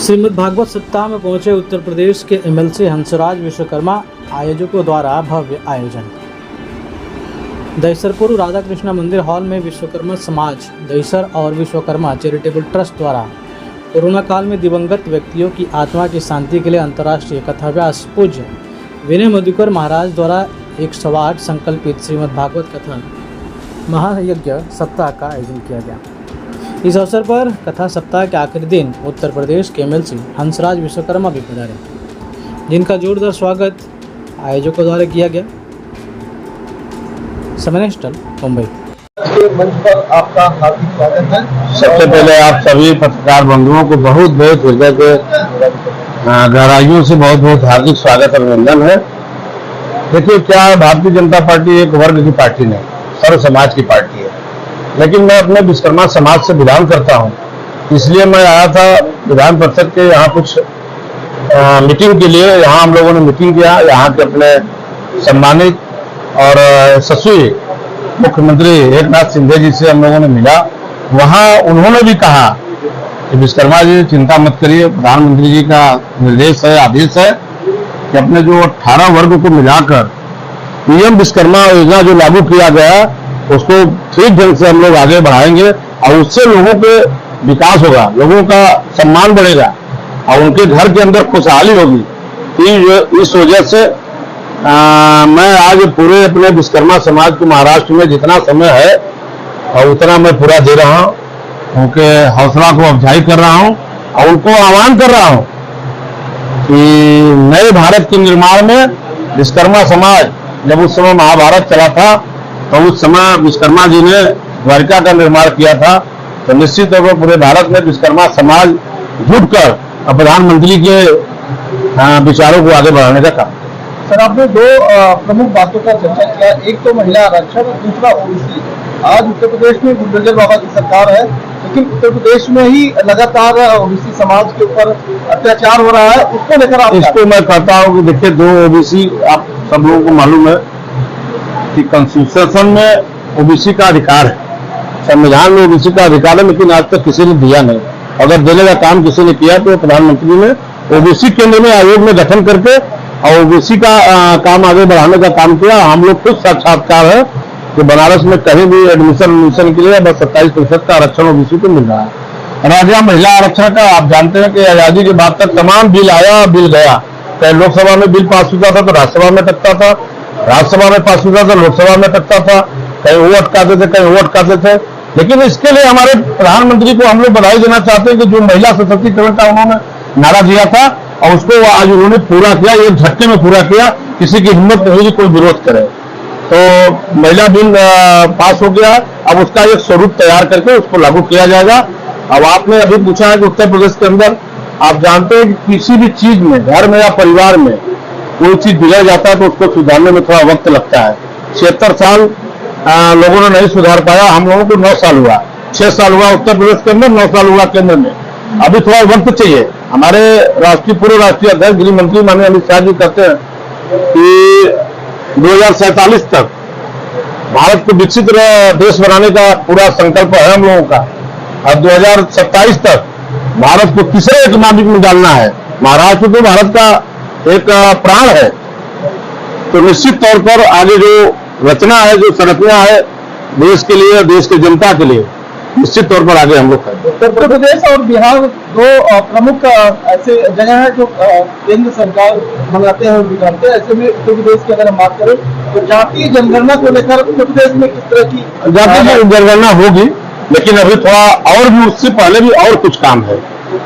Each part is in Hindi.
श्रीमद् भागवत सप्ताह में पहुंचे उत्तर प्रदेश के एमएलसी हंसराज विश्वकर्मा आयोजकों द्वारा भव्य आयोजन। दहिसरपुर राधा कृष्णा मंदिर हॉल में विश्वकर्मा समाज दहिसर और विश्वकर्मा चैरिटेबल ट्रस्ट द्वारा कोरोना काल में दिवंगत व्यक्तियों की आत्मा की शांति के लिए अंतर्राष्ट्रीय कथाव्यास पूज्य विनय मधुकर महाराज द्वारा 108 संकल्पित श्रीमद् भागवत कथा महायज्ञ सप्ताह का आयोजन किया गया। इस अवसर पर कथा सप्ताह के आखिरी दिन उत्तर प्रदेश के एमएलसी हंसराज विश्वकर्मा भी पधारे, जिनका जोरदार स्वागत आयोजकों द्वारा किया गया। समय नेशनल मुंबई। मंच पर आपका हार्दिक स्वागत है। सबसे पहले आप सभी पत्रकार बंधुओं को बहुत बहुत हृदय के गहराइयों से बहुत बहुत हार्दिक स्वागत अभिनंदन है। देखिए क्या है, भारतीय जनता पार्टी एक वर्ग की पार्टी नहीं, सर्व समाज की पार्टी है। लेकिन मैं अपने विश्वकर्मा समाज से बिलोंग करता हूं, इसलिए मैं आया था विधान परिषद के यहाँ कुछ मीटिंग के लिए। यहाँ हम लोगों ने मीटिंग किया, यहाँ के अपने सम्मानित और यशस्वी मुख्यमंत्री एकनाथ शिंदे जी से हम लोगों ने मिला। वहाँ उन्होंने भी कहा कि विश्वकर्मा जी चिंता मत करिए, प्रधानमंत्री जी का निर्देश है, आदेश है कि अपने जो 18 वर्ग को मिलाकर पीएम विश्वकर्मा योजना जो लागू किया गया उसको ठीक ढंग से हम लोग आगे बढ़ाएंगे और उससे लोगों के विकास होगा, लोगों का सम्मान बढ़ेगा और उनके घर के अंदर खुशहाली होगी। इस वजह से मैं आज पूरे अपने विश्वकर्मा समाज को महाराष्ट्र में जितना समय है और उतना मैं पूरा दे रहा हूँ, उनके हौसला को अफजाई कर रहा हूँ और उनको आह्वान कर रहा हूँ कि नए भारत के निर्माण में विश्वकर्मा समाज, जब उस समय महाभारत चला था तो उस समय विश्वकर्मा जी ने द्वारिका का निर्माण किया था, तो निश्चित तौर पर पूरे भारत में विश्वकर्मा समाज जुटकर प्रधानमंत्री के विचारों को आगे बढ़ाने का काम। सर, आपने दो प्रमुख बातों का चर्चा किया, एक तो महिला आरक्षण और दूसरा ओबीसी। आज उत्तर प्रदेश में बुलडोजर बाबा की सरकार है, लेकिन उत्तर प्रदेश में ही लगातार ओबीसी समाज के ऊपर अत्याचार हो रहा है, उसको लेकर आप इसको मैं कहता हूँ कि देखिए, दो ओबीसी आप सब लोगों को मालूम है कि कॉन्स्टिट्यूशन में ओबीसी का अधिकार है, संविधान में ओबीसी का अधिकार है, लेकिन आज तक किसी ने दिया नहीं। अगर देने का काम किसी ने किया तो प्रधानमंत्री ने ओबीसी केंद्र में आयोग में गठन करके और ओबीसी का काम आगे बढ़ाने का काम किया। हम लोग खुद साक्षात्कार है कि बनारस में कहीं भी एडमिशन के लिए बस 27% का आरक्षण ओबीसी को मिल रहा है। राज्य महिला आरक्षण का आप जानते हैं कि आजादी के बाद तक तमाम बिल आया, बिल गया। कहीं लोकसभा में बिल पास होता था तो राज्यसभा में टकता था, राज्यसभा में पास होता था लोकसभा में टकता था, कहीं वो अटकाते थे, कहीं वो अटकाते थे। लेकिन इसके लिए हमारे प्रधानमंत्री को हम लोग बधाई देना चाहते हैं कि जो महिला सशक्तिकरण का उन्होंने नारा दिया था और उसको आज उन्होंने पूरा किया, एक झटके में पूरा किया, किसी की हिम्मत नहीं हुई कोई विरोध करे। तो महिला बिल पास हो गया, अब उसका एक स्वरूप तैयार करके उसको लागू किया जाएगा। अब आपने अभी पूछा है कि उत्तर प्रदेश के अंदर आप जानते हैं कि किसी भी चीज में, घर में या परिवार में कोई चीज बिगड़ जाता है तो उसको सुधारने में थोड़ा वक्त लगता है। 76 साल लोगों ने नहीं सुधार पाया, हम लोगों को 9 साल हुआ, 6 साल हुआ उत्तर प्रदेश के अंदर, 9 साल हुआ केंद्र में। अभी थोड़ा वक्त चाहिए। हमारे पूर्व राष्ट्रीय अध्यक्ष गृह मंत्री माननीय अमित शाह जी कहते हैं कि 2047 तक भारत को विकसित देश बनाने का पूरा संकल्प है हम लोगों का और 2027 तक भारत को तीसरे इकोनॉमिक में डालना है। महाराष्ट्र तो भारत का एक प्राण है, तो निश्चित तौर पर आगे जो रचना है, जो संरचना है देश के लिए, देश की जनता के लिए, निश्चित तौर पर आगे हम लोग करेंगे। उत्तर प्रदेश और बिहार दो प्रमुख ऐसे जगह है जो केंद्र सरकार मंगाते हैं और बिगाड़ते हैं। ऐसे में उत्तर प्रदेश की अगर हम बात करें तो जातीय जनगणना को लेकर उत्तर प्रदेश में किस तरह की जातीय जनगणना होगी, लेकिन अभी थोड़ा और भी उससे पहले भी और कुछ काम है,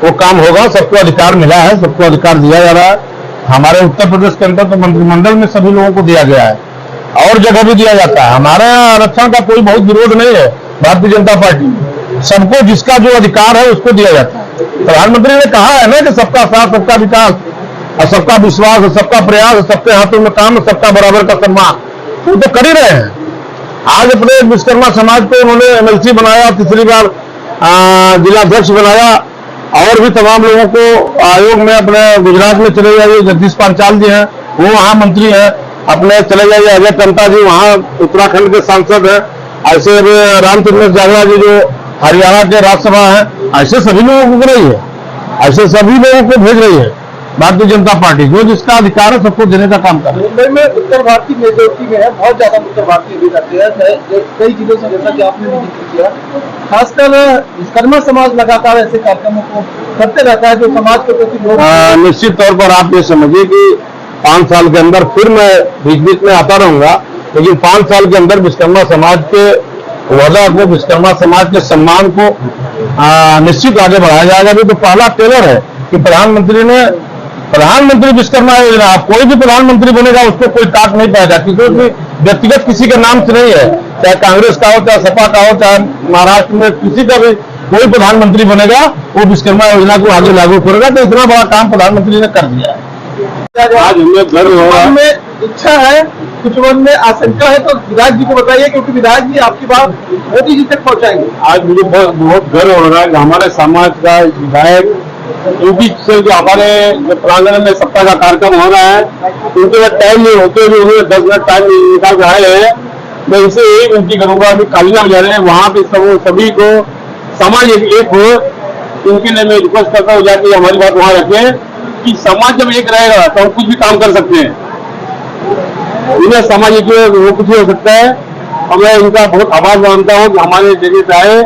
वो काम होगा। सबको अधिकार मिला है, सबको अधिकार दिया जा रहा है। हमारे उत्तर प्रदेश के अंदर तो मंत्रिमंडल में सभी लोगों को दिया गया है और जगह भी दिया जाता है। हमारे आरक्षण का कोई बहुत विरोध नहीं है भारतीय जनता पार्टी, सबको जिसका जो अधिकार है उसको दिया जाता है। प्रधानमंत्री ने कहा है ना कि सबका साथ, सबका विकास और सबका विश्वास और सबका प्रयास, सबके हाथों में काम, सबका बराबर का सम्मान, तो कर ही रहे हैं। आज अपने विश्वकर्मा समाज को उन्होंने एमएलसी बनाया, तीसरी बार जिलाध्यक्ष बनाया और भी तमाम लोगों को आयोग में अपने गुजरात में चले जाइए, जगदीश पांचाल जी हैं वो वहाँ मंत्री हैं, अपने चले जाइए अजय टंटा जी वहाँ उत्तराखंड के सांसद हैं, ऐसे रामचंद्र जागरा जी जो हरियाणा के राज्यसभा हैं, ऐसे सभी लोगों को रही है। ऐसे सभी लोगों को भेज रही है भारतीय जनता पार्टी, जो जिसका अधिकार है सबको देने का काम कर रही है। मुंबई में उत्तर भारतीय मेजोरिटी में है, बहुत ज्यादा उत्तर भारतीय भी रहते हैं कई जिलों से, जैसा कि आपने भी जिक्र किया। खासकर विश्वकर्मा समाज लगातार ऐसे कार्यक्रमों को करते रहता है जो समाज के प्रति लोग। निश्चित तौर पर आप ये समझिए कि 5 साल के अंदर फिर मैं बीच बीच में आता रहूंगा, लेकिन 5 साल के अंदर विश्वकर्मा समाज के वजह को, विश्वकर्मा समाज के सम्मान को निश्चित आगे बढ़ाया जाएगा। अभी तो पहला टेलर है कि प्रधानमंत्री विश्वकर्मा योजना, आप कोई भी प्रधानमंत्री बनेगा उसको कोई टाट नहीं पाएगा, क्योंकि उसमें व्यक्तिगत किसी के नाम से नहीं है, चाहे कांग्रेस का हो, चाहे सपा का हो, चाहे महाराष्ट्र में किसी का भी कोई प्रधानमंत्री बनेगा वो विश्वकर्मा योजना को आगे लागू करेगा। तो इतना बड़ा काम प्रधानमंत्री ने कर दिया है। आज हमें गर्व हो रहा है, इच्छा है, कुछ मन में आशंका है, तो विधायक जी को बताइए, क्योंकि विधायक जी आपकी बात मोदी जी तक पहुंचाएंगे। आज मुझे बहुत गर्व हो रहा है कि हमारे समाज का विधायक, क्योंकि जो हमारे प्रांगण में सप्ताह का कार्यक्रम हो रहा है, उनके पास टाइम नहीं होते हुए उन्होंने 10 मिनट टाइम निकाल के आए हैं। मैं इनसे यही विनती करूंगा कि कालियां बजा रहे हैं वहां पे सभी को समाज एक हो, उनके लिए मैं रिक्वेस्ट करता हूँ जाके हमारी बात वहां रखें कि समाज जब एक रहेगा तो हम कुछ भी काम कर सकते हैं। इन्हें समाज एक वो कुछ हो सकता है, और मैं इनका बहुत आभार मानता हूँ कि हमारे जगह पे आए।